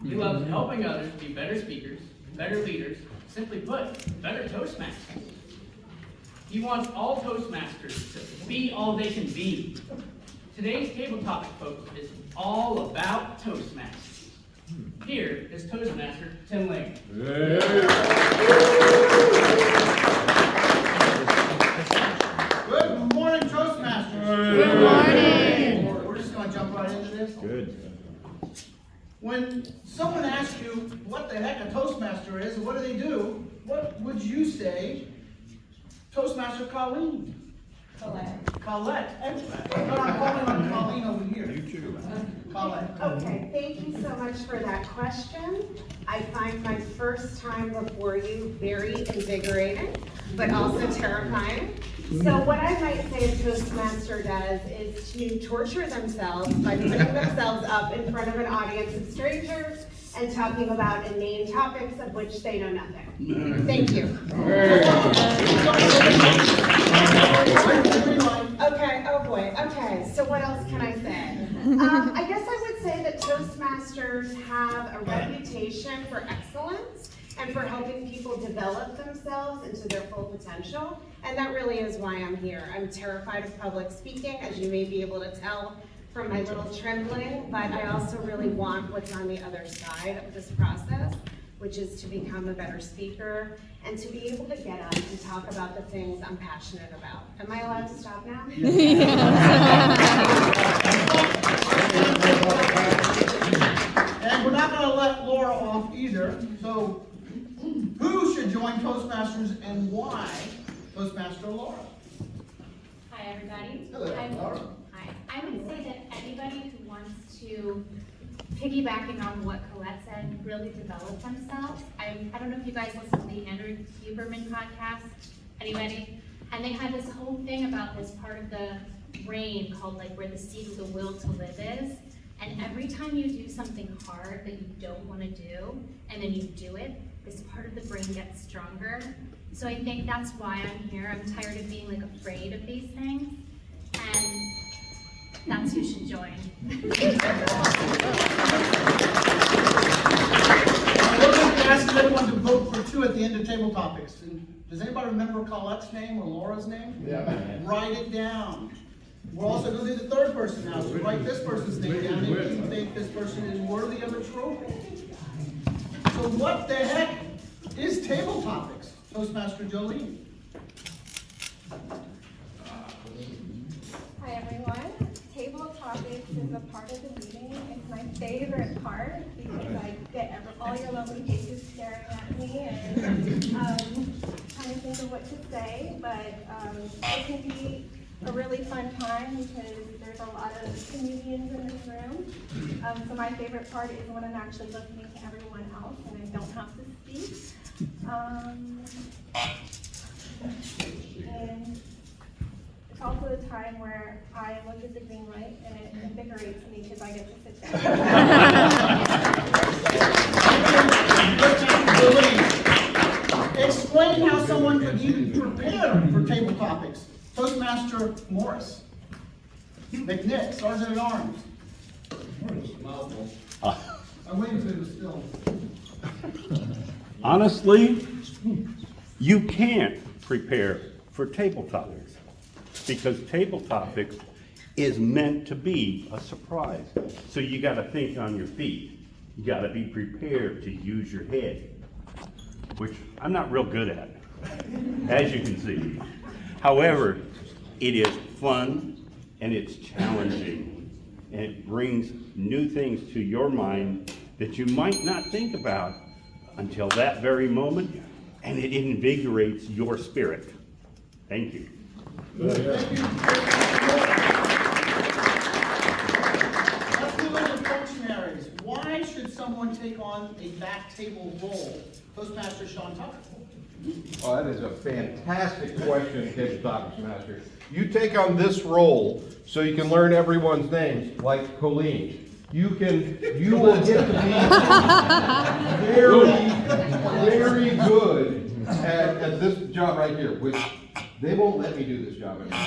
He loves helping others be better speakers, better leaders, simply put, better Toastmasters. He wants all Toastmasters to be all they can be. Today's table topic, folks, is all about Toastmasters. Here is Toastmaster Tim Linger. Good morning, Toastmasters. Good morning. We're just going to jump right into this. Good. When someone asks you what the heck a Toastmaster is and what do they do, what would you say? Toastmaster Colleen. Colette. I'm calling on Colleen over here. You too. Colette. Okay, thank you so much for that question. I find my first time before you very invigorating, but also terrifying. So what I might say a Toastmaster does is to torture themselves by putting themselves up in front of an audience of strangers and talking about inane topics of which they know nothing. Thank you. Okay, oh boy, okay, so what else can I say? I guess I would say that Toastmasters have a reputation for excellence and for helping people develop themselves into their full potential, and that really is why I'm here. I'm terrified of public speaking, as you may be able to tell from my little trembling, but I also really want what's on the other side of this process, which is to become a better speaker and to be able to get up and talk about the things I'm passionate about. Am I allowed to stop now? And we're not going to let Laura off either. So, who should join Toastmasters and why Toastmaster Laura? Hi, everybody. Hello, Laura. Hi. I would say that anybody who wants to, piggybacking on what Colette said, really develop themselves. I don't know if you guys listen to the Andrew Huberman podcast. Anybody? And they had this whole thing about this part of the brain called like where the seat of the will to live is. And every time you do something hard that you don't want to do, and then you do it, this part of the brain gets stronger. So I think that's why I'm here. I'm tired of being like afraid of these things. And that's who should join. We're going to ask everyone to vote for two at the end of Tabletopics. And does anybody remember Colette's name or Laura's name? Yeah. Write it down. We're also going to do the third person now, so write this person's name down if you think this person is worthy of a trophy. So what the heck is Tabletopics? Toastmaster Jolene. Hi everyone. Tabletopics is a part of the meeting. It's my favorite part because I get all your lovely faces staring at me and trying to think of what to say. But it can be a really fun time because there's a lot of comedians in this room. So my favorite part is when I'm actually listening to everyone else and I don't have to speak. And it's also a time where I look at the green light and it invigorates me because I get to sit down. Explain how someone could even prepare for Tabletopics. Toastmaster Morris. McNick, Sergeant at Arms. I'm waiting for him to still. Honestly, you can't prepare for Tabletopics because Tabletopics is meant to be a surprise. So you got to think on your feet. You got to be prepared to use your head, which I'm not real good at, as you can see. However, it is fun and it's challenging and it brings new things to your mind that you might not think about until that very moment, and it invigorates your spirit. Thank you. Let's do the functionaries. Why should someone take on a back table role? Toastmaster Sean Tucker. Oh, that is a fantastic question, Tabletopics Master. You take on this role so you can learn everyone's names, like Colleen. You will get to be very, very good at this job right here, which they won't let me do this job anymore.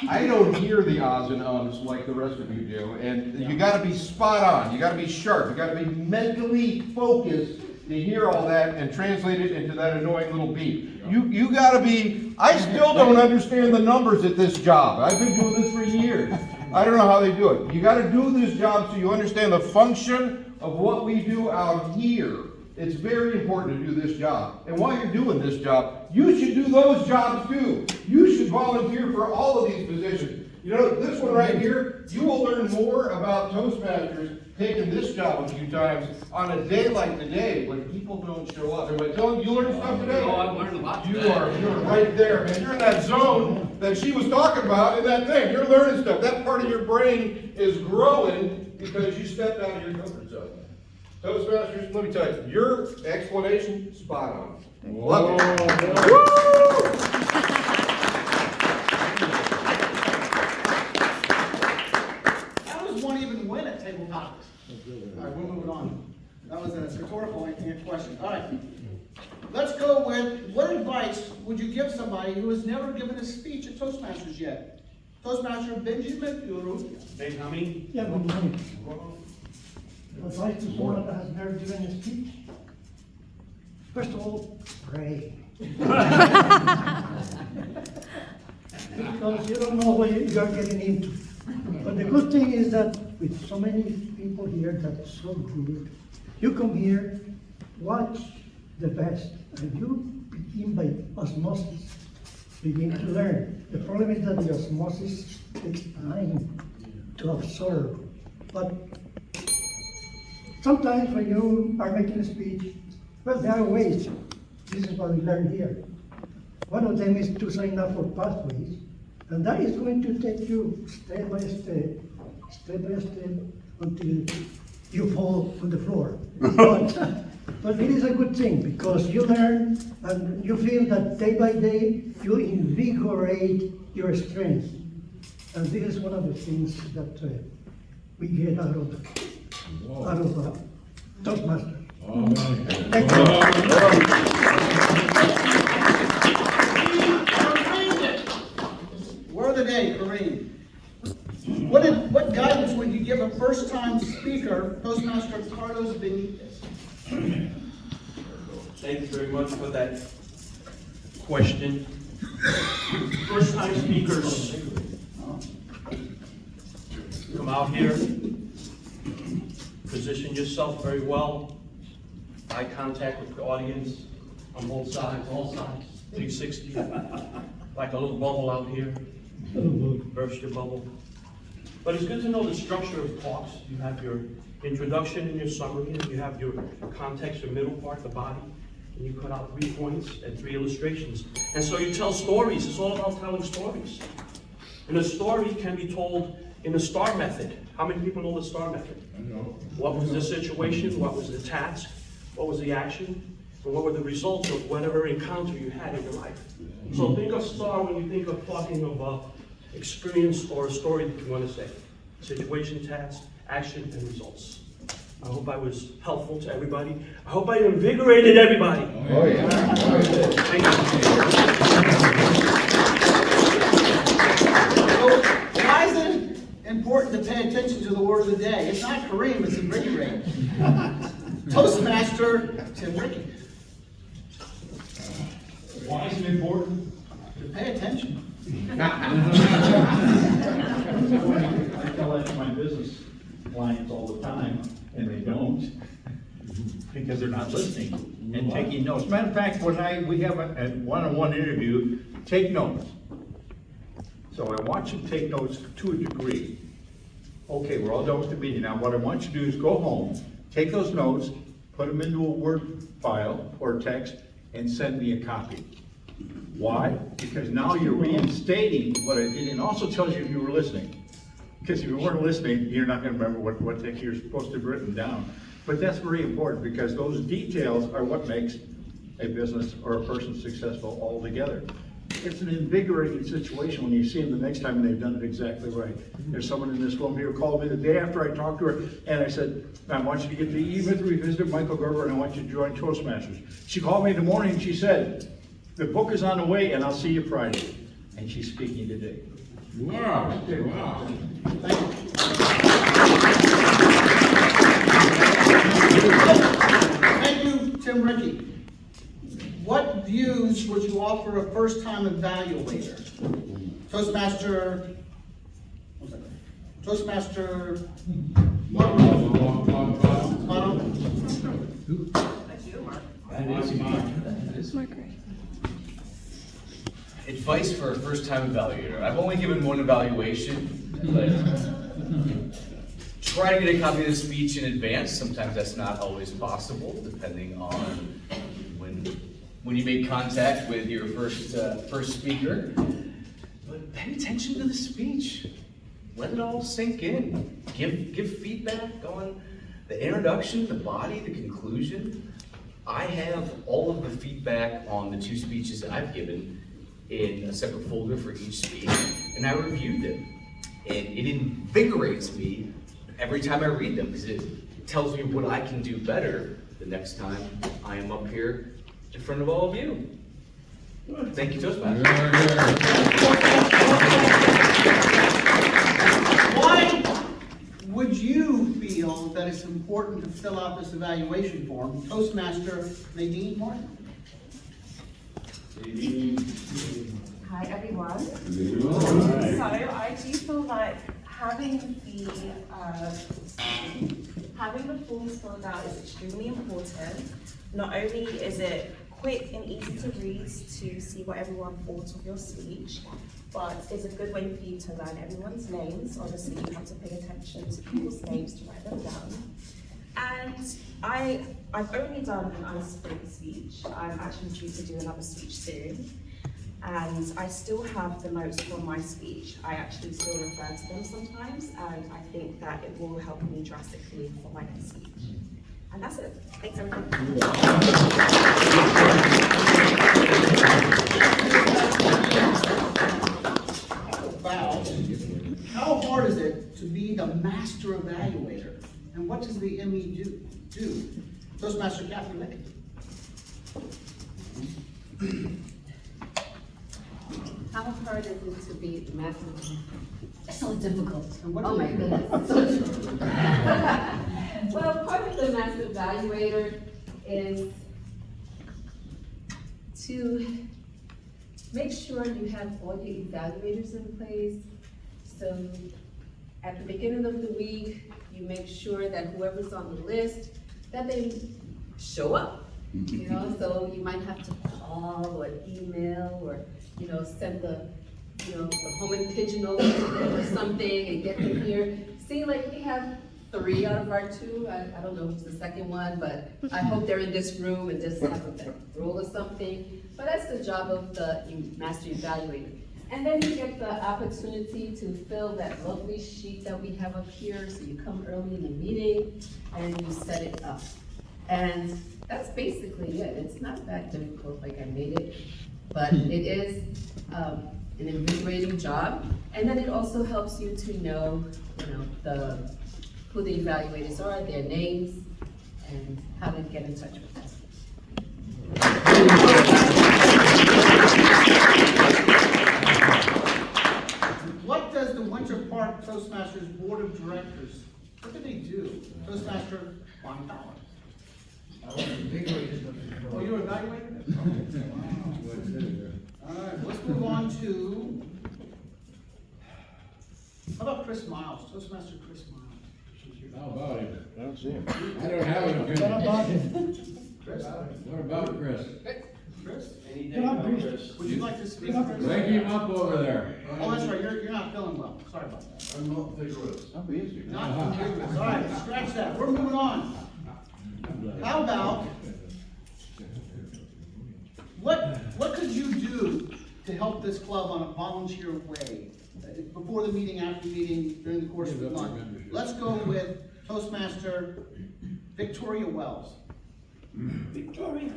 I don't hear the ahs and ums like the rest of you do, and you gotta be spot on, you gotta be sharp, you gotta be mentally focused to hear all that and translate it into that annoying little beep. You gotta be, I still don't understand the numbers at this job. I've been doing this for years. I don't know how they do it. You gotta do this job so you understand the function of what we do out here. It's very important to do this job. And while you're doing this job, you should do those jobs too. You should volunteer for all of these positions. You know, this one right here, you will learn more about Toastmasters taking this job a few times on a day like today when people don't show up. Everybody tell them you learned stuff today? Oh, I've learned a lot You're today. right there, man. You're in that zone that she was talking about in that thing. You're learning stuff. That part of your brain is growing because you stepped out of your comfort zone. Toastmasters, let me tell you, your explanation, spot on. Love it. How does one even win at Tabletopics? All right, we're moving on. That was a rhetorical question. All right. Let's go with, what advice would you give somebody who has never given a speech at Toastmasters yet? Toastmaster Benjamin Uru. Benjamin? Yeah, good morning. Advice to someone that has never given a speech? First of all, pray. Because you don't know what you're getting into. But the good thing is that with so many people here that's so good, you come here, watch the best, and you begin by osmosis, begin to learn. The problem is that the osmosis takes time to absorb. But sometimes when you are making a speech, well, there are ways. This is what we learn here. One of them is to sign up for pathways, and that is going to take you step by step, until you fall on the floor. But it is a good thing because you learn and you feel that day by day you invigorate your strength. And this is one of the things that we get out of Toastmasters. Thank Word of the day, Kareem. What guidance would you give a first-time speaker, Toastmaster Carlos Benitez? Thank you very much for that question. First-time speakers, come out here, position yourself very well, eye contact with the audience on both sides, all sides, 360, like a little bubble out here, burst your bubble. But it's good to know the structure of talks. You have your introduction and your summary, and you have your context, your middle part, the body, and you put out 3 points and 3 illustrations. And so you tell stories. It's all about telling stories. And a story can be told in the STAR method. How many people know the STAR method? I know. What was the situation? What was the task? What was the action? And what were the results of whatever encounter you had in your life? So think of STAR when you think of talking of experience or a story that you want to say. Situation, task, action, and results. I hope I was helpful to everybody. I hope I invigorated everybody. Oh, yeah. Thank you. So, why is it important to pay attention to the word of the day? It's not Kareem, it's invigorate. Toastmaster Tim Ricky. Why is it important? To pay attention. I tell that to my business clients all the time, and they don't, because they're not listening and taking notes. Matter of fact, when we have a one-on-one interview, take notes. So I want you to take notes to a degree. Okay, we're all done with the meeting. Now what I want you to do is go home, take those notes, put them into a Word file or text, and send me a copy. Why? Because now you're reinstating what I did, and also tells you if you were listening. Because if you weren't listening, you're not going to remember what you're supposed to have written down. But that's very important because those details are what makes a business or a person successful altogether. It's an invigorating situation when you see them the next time and they've done it exactly right. There's someone in this room here who called me the day after I talked to her, and I said, I want you to get the E-Myth Revisited Michael Gerber, and I want you to join Toastmasters. She called me in the morning and she said, the book is on the way, and I'll see you Friday. And she's speaking today. Wow, wow. Thank you, Tim Rickey. What views would you offer a first-time evaluator? Toastmaster, what's that? Toastmaster, Advice for a first-time evaluator. I've only given one evaluation, but try to get a copy of the speech in advance. Sometimes that's not always possible, depending on when you make contact with your first speaker. But pay attention to the speech. Let it all sink in. Give feedback on the introduction, the body, the conclusion. I have all of the feedback on the 2 speeches that I've given in a separate folder for each speech, and I reviewed them. And it invigorates me every time I read them, because it tells me what I can do better the next time I am up here in front of all of you. Thank you, Toastmasters. why would you feel that it's important to fill out this evaluation form? Toastmaster Nadine Martin. Hi everyone. So I do feel like having the forms filled out is extremely important. Not only is it quick and easy to read to see what everyone thought of your speech, but it's a good way for you to learn everyone's names. Obviously, you have to pay attention to people's names to write them down. And I've only done an icebreaker speech. I'm actually due to do another speech soon. And I still have the notes from my speech. I actually still refer to them sometimes, and I think that it will help me drastically for my next speech. And that's it. Thanks, everyone. About how hard is it to be the master evaluator, and what does the ME do? Toastmaster Catherine Rickey. How hard is it to be the master? It's so difficult. what Oh do my you goodness. Well, part of the master evaluator is to make sure you have all your evaluators in place. So at the beginning of the week, you make sure that whoever's on the list, that they show up. You know, so you might have to call or email or, you know, send the homing pigeon over to them or something and get them here. See, like we have 3 out of our 2. I don't know who's the second one, but I hope they're in this room and just have a role or something. But that's the job of the master evaluator. And then you get the opportunity to fill that lovely sheet that we have up here. So you come early in the meeting and you set it up. And that's basically it. It's not that difficult, like I made it, but it is an invigorating job. And then it also helps you to know, who the evaluators are, their names, and how to get in touch with them. What does the Winter Park Toastmasters Board of Directors, what do they do? Toastmaster Juan Fowler. Oh, you evaluated it? All right, let's move on to, how about Chris Miles, Toastmaster Chris Miles? How about him? I don't see him. I don't have an opinion. What about him? Chris? What about Chris? Chris? Chris? Would you like to speak, Chris? Wake him up over there. Oh, that's right, you're not feeling well, sorry about that. I'm not vigorous. Not easy. Not vigorous. All right, scratch that, we're moving on. How about, what could you do to help this club on a volunteer way? Before the meeting, after the meeting, during the course of the month? Let's go with Toastmaster Victoria Wells. Victoria,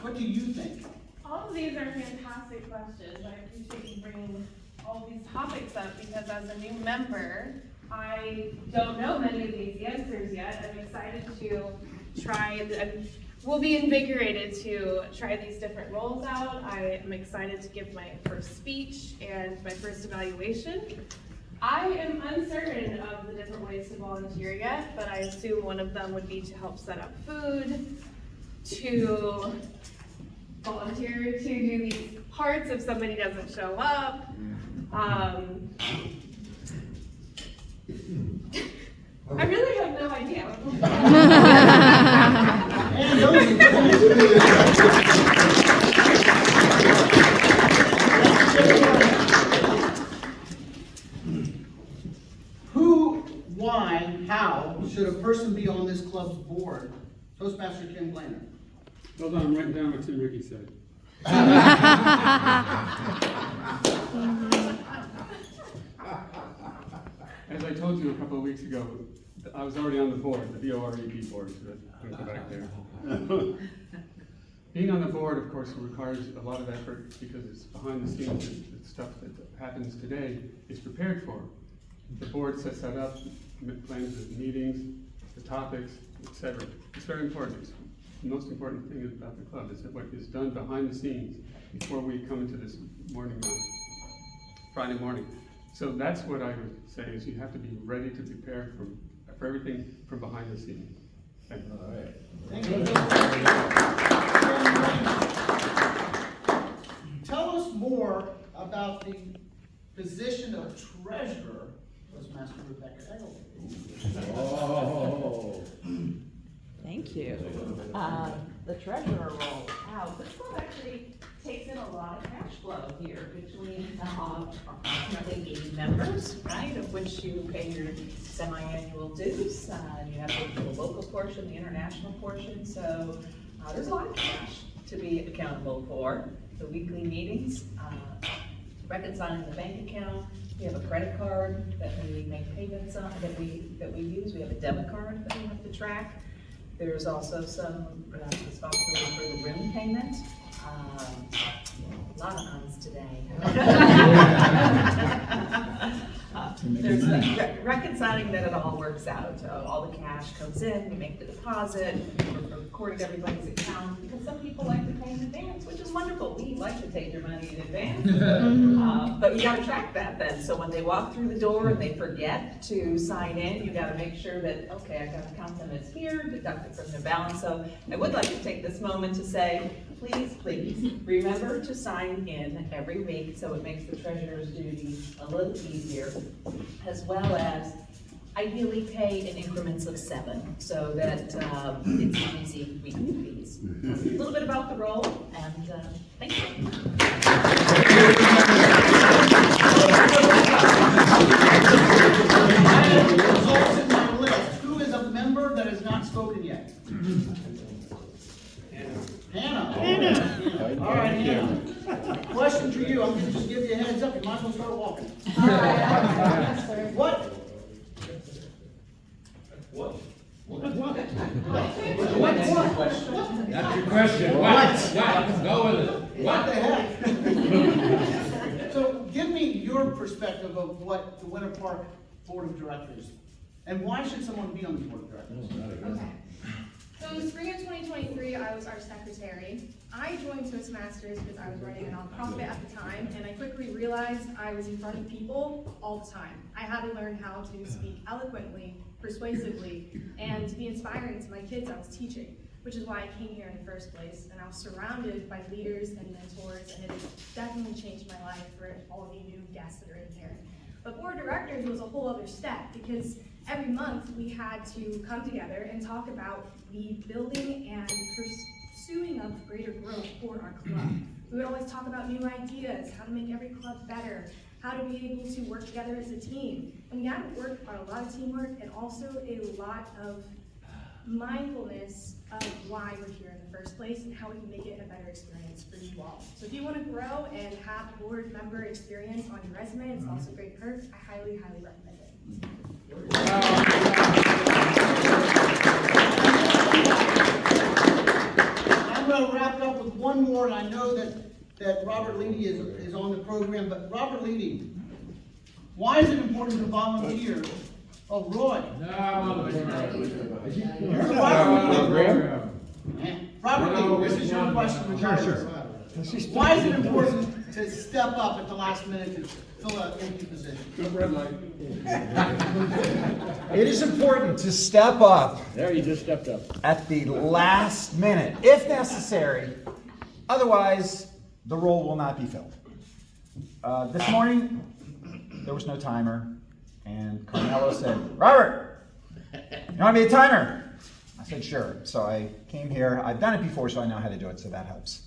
what do you think? All of these are fantastic questions. I appreciate you bringing all these topics up because as a new member, I don't know many of these answers yet. I'm excited to try. will be invigorated to try these different roles out. I am excited to give my first speech and my first evaluation. I am uncertain of the different ways to volunteer yet, but I assume one of them would be to help set up food, to volunteer to do these parts if somebody doesn't show up. I really have no idea. Who, why, how should a person be on this club's board? Toastmaster Kim Blainer. Hold on, I'm writing down what Tim Ricky said. As I told you a couple of weeks ago, I was already on the board, the BOREP board, so I'm going to go back there. Being on the board, of course, requires a lot of effort because it's behind the scenes. The stuff that happens today is prepared for. The board sets that up, plans the meetings, the topics, etc. It's very important. It's the most important thing about the club is that what is done behind the scenes before we come into this morning, Friday morning. So that's what I would say is you have to be ready to prepare for everything from behind the scenes. Thank you. All right. Thank you. Tell us more about the position of treasurer, Toastmaster Rebecca Eggleston. Oh. Thank you. The treasurer role. Wow, this club actually takes in a lot of cash flow here between approximately 80 members, right, of which you pay your semi-annual dues. You have the local portion, the international portion, so there's a lot of cash to be accountable for. The weekly meetings, reconciling the bank account. We have a credit card that we make payments on, that we use. We have a debit card that we have to track. There's also some responsibility for the room payment. A lot of uns today. There's reconciling that it all works out. All the cash comes in, we make the deposit, we're recording everybody's account, because some people like to pay in advance, which is wonderful. We like to take your money in advance. But you gotta track that then. So when they walk through the door and they forget to sign in, you gotta make sure that, okay, I gotta count them as here, deduct it from their balance. So I would like to take this moment to say, please, please, remember to sign in every week so it makes the treasurer's duties a little easier, as well as ideally pay in increments of 7 so that it's an easy weekly fees. A little bit about the role, and thank you. My list. Who is a member that has not spoken yet? Hannah. Hannah. All right, Hannah. Question for you. I'm going to just give you a heads up. You might as well start walking. What? That's your question. What? Go with it. What the heck? So give me your perspective of what the Winter Park Board of Directors, and why should someone be on the Board of Directors? Okay. So in the spring of 2023, I was our secretary. I joined Toastmasters because I was running a nonprofit at the time, and I quickly realized I was in front of people all the time. I had to learn how to speak eloquently, persuasively, and to be inspiring to my kids I was teaching, which is why I came here in the first place. And I was surrounded by leaders and mentors, and it has definitely changed my life for all of you new guests that are in here. But board of directors was a whole other step, because every month we had to come together and talk about the building and pursuing of greater growth for our club. We would always talk about new ideas, how to make every club better, how to be able to work together as a team. And we had to work on a lot of teamwork and also a lot of mindfulness of why we're here in the first place and how we can make it a better experience for you all. So if you want to grow and have board member experience on your resume, it's also a great perk. I highly, highly recommend it. I'm going to wrap it up with one more, and I know that Robert Leedy is on the program, but Robert Leedy, why is it important to volunteer? Oh, Roy. No, You're the Robert Leedy. program. Man. This is your question regardless. Why is it important to step up at the last minute to fill an empty position? Red light. It is important to step up There, you just stepped up. at the last minute, if necessary. Otherwise, the role will not be filled. This morning, there was no timer, and Carmelo said, "Robert, you want to be a timer?" I said, "Sure." So I came here. I've done it before, so I know how to do it, so that helps.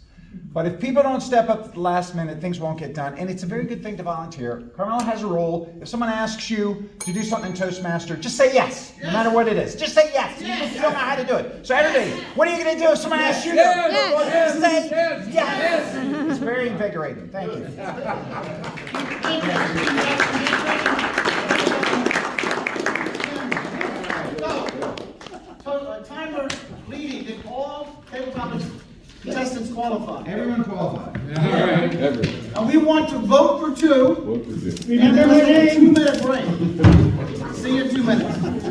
But if people don't step up at the last minute, things won't get done, and it's a very good thing to volunteer. Carmelo has a role. If someone asks you to do something in Toastmaster, just say yes, no matter what it is. Just say yes, even if you don't know how to do it. So everybody, what are you going to do if someone asks you to? Yes. Say yes. It's very invigorating. Thank you. So, timer leading, did all Tabletopics contestants qualify? Everyone qualified. And we want to vote for two. Vote for two. And then we'll take a 2-minute break. See you in 2 minutes.